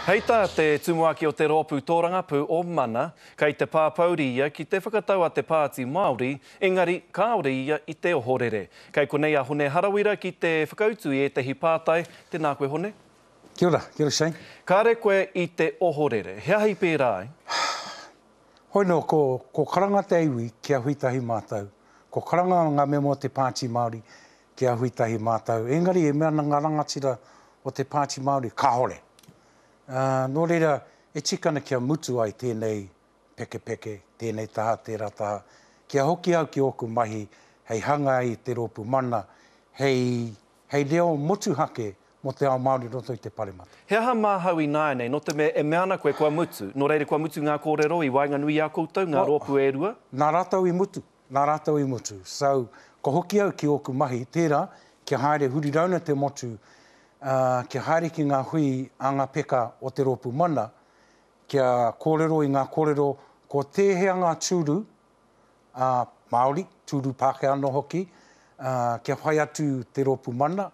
Hei tā te tumuaki o te rōpū tōrangapu o mana, kei te pāpauri ia ki te whakataua te Pāti Māori, engari kāore ia i te ohorere. Kei konei a Hone Harawira ki te whakautu i etehi pātai, tēnā koe Hone. Kia ora Shane. Kāre koe i te ohorere, hea hei pērā ai? Hoi no, ko karanga te iwi kia huitahi mātou. Ko karanga ngā memo te Pāti Māori kia huitahi mātou. Engari e mea ngā rangatira o te Pāti Māori kāore. Nō reira, e tikana kia mutu ai tēnei peke, tēnei taha, tērā taha. Kia hoki au ki oku mahi, hei hanga i te rōpū mana, hei reo motu hake mo te ao Māori roto i te paremata. He aha māhau i nāne, no te me e meana koe kua mutu, no reira kua mutu ngā kōrero i Wainganui a koutou, ngā rōpū e rua? Nā rātou i mutu, So, ko hoki au ki oku mahi, tērā, kia haere huri rauna te motu, kia haere ki ngā hui a ngā peka o te rōpū mana, kia kōrero i ngā kōrero ko tēhea ngā tūru Māori, tūru Pākehā no hoki, kia whai atu te rōpū mana,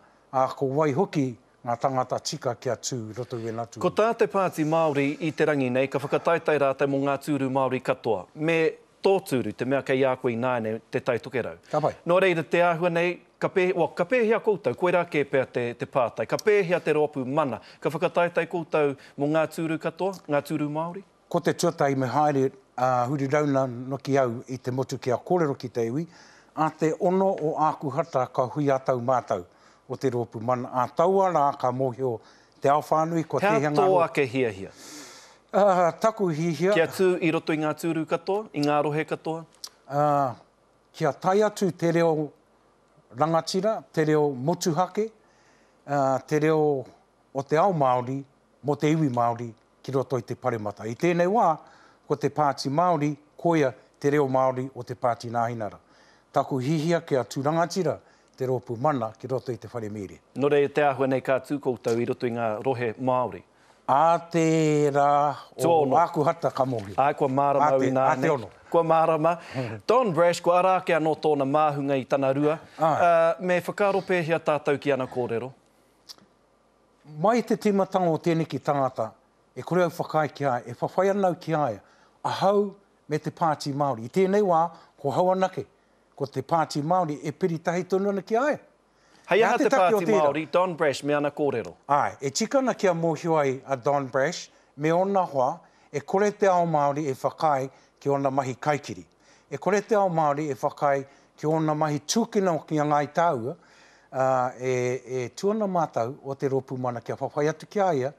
ko wai hoki ngā tangata tika kia tū roto i wena tūru. Ko tā te Pāti Māori i te rangi nei, ka whakataitai rātai mō ngā tūru Māori katoa. Me tō tūru, te mea kei a koe i nāne te taitokerau. Ka pai. Nō reira te āhua nei, ka pēhia koutou, koe rā kē pēr te pātai, ka pēhia te rōpū mana, ka whakataitai koutou mō ngā tūru katoa, ngā tūru Māori? Ko te tuatai me haere huri rauna no ki au i te motu kia kōrero ki te iwi, a te ono o āku hata ka hui atau mātau o te rōpū mana. A taua rā ka mōhio te ao whānui ko te hea tō ake hia? Taku hihia. Kia tū i roto i ngā tūru katoa, i ngā rohe katoa? Kia tai atu te reo rangatira, te reo motuhake, te reo o te ao Māori, mo te iwi Māori, ki roto i te paremata. I tēnei wā, ko te Pāti Māori, koia te reo Māori o te Pāti Ngāhinara. Taku hihia kia tū rangatira, te rōpū mana, ki roto i te whare mere. Nō rei te āhua nei kā tū koutou i roto i ngā rohe Māori? A te rā o āku hata ka mōhio. Ai, kua mārama i nāne. A te ono. Kua mārama. Don Brash, kua arākea no tōna māhunga i tana rua. Me whakaro pēhia tātou ki ana kōrero? Mai te timatanga o tēnei ki tangata, e kore au whakai ki ai, e whawhai anau ki ai, a hau me te Pāti Māori. I tēnei wā, ko hauanake, ko te Pāti Māori, e piritahi tonu ana ki ai. Hei aha te Pāti Māori, Don Brash, me ana kōrero? Ai, e tikana kia mōhio ai a Don Brash, me ona hoa, e kore te ao Māori e whakai ki ona mahi kaikiri. E kore te ao Māori e whakai ki ona mahi tūkina o ki a ngai tāua, e tuana mātau o te rōpū mana kia whawhai atu ki aia,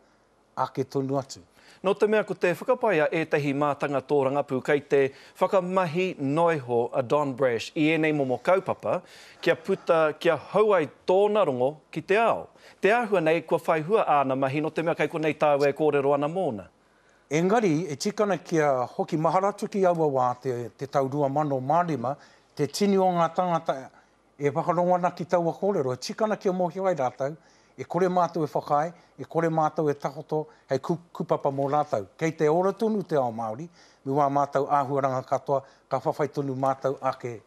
a ke tonu atu. No te mea ko te whakapaia e tehi mātanga tōrangapu kei te whakamahi noiho a Don Brash i enei momo kaupapa kia puta, kia hauai tōna rongo ki te ao. Te āhua nei kua whai hua āna mahi no te mea kei konei tāu e kōrero ana mōna. Engari, e tikana kia hoki maharatu ki aua wā te taurua mano mārima, te tini o ngā tangata e whakarongo ana ki taua kōrero, e tikana kia mōhio ai rātau, e kore mātou e whakai, e kore mātou e tahoto, hei kupapa mō rātau. Kei te ora tonu te ao Māori, mi wā mātou āhuaranga katoa, ka whawhai tonu mātou ake.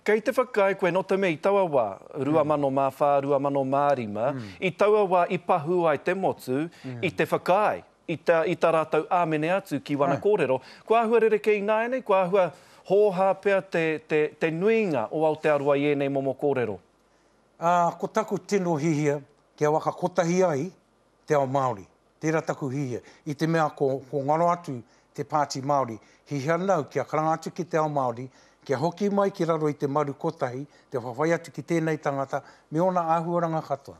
Kei te whakai koe no te mea i taua wā, rua mano mā whā, rua mano mārima, i taua wā i pahu ai te motu, i te whakai, i tā rātou āmene atu ki wana kōrero. Kua ahua rereke i nāenei, kua ahua hōhā pia te nuinga o Aotearoa i enei momo kōrero? Ko taku tino hihia, kia waka kotahi ai te ao Māori, tērā taku hihia. I te mea ko ngaro atu te Pāti Māori, hihia nau kia karanga atu ki te ao Māori, kia hoki mai ki raro i te maru kotahi, te whawhai atu ki tēnei tangata, me ona āhuaranga katoa.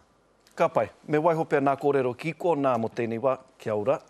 Ka pai, me waiho pia nā kōrero ki ko nā mo tēnei wā, kia ora.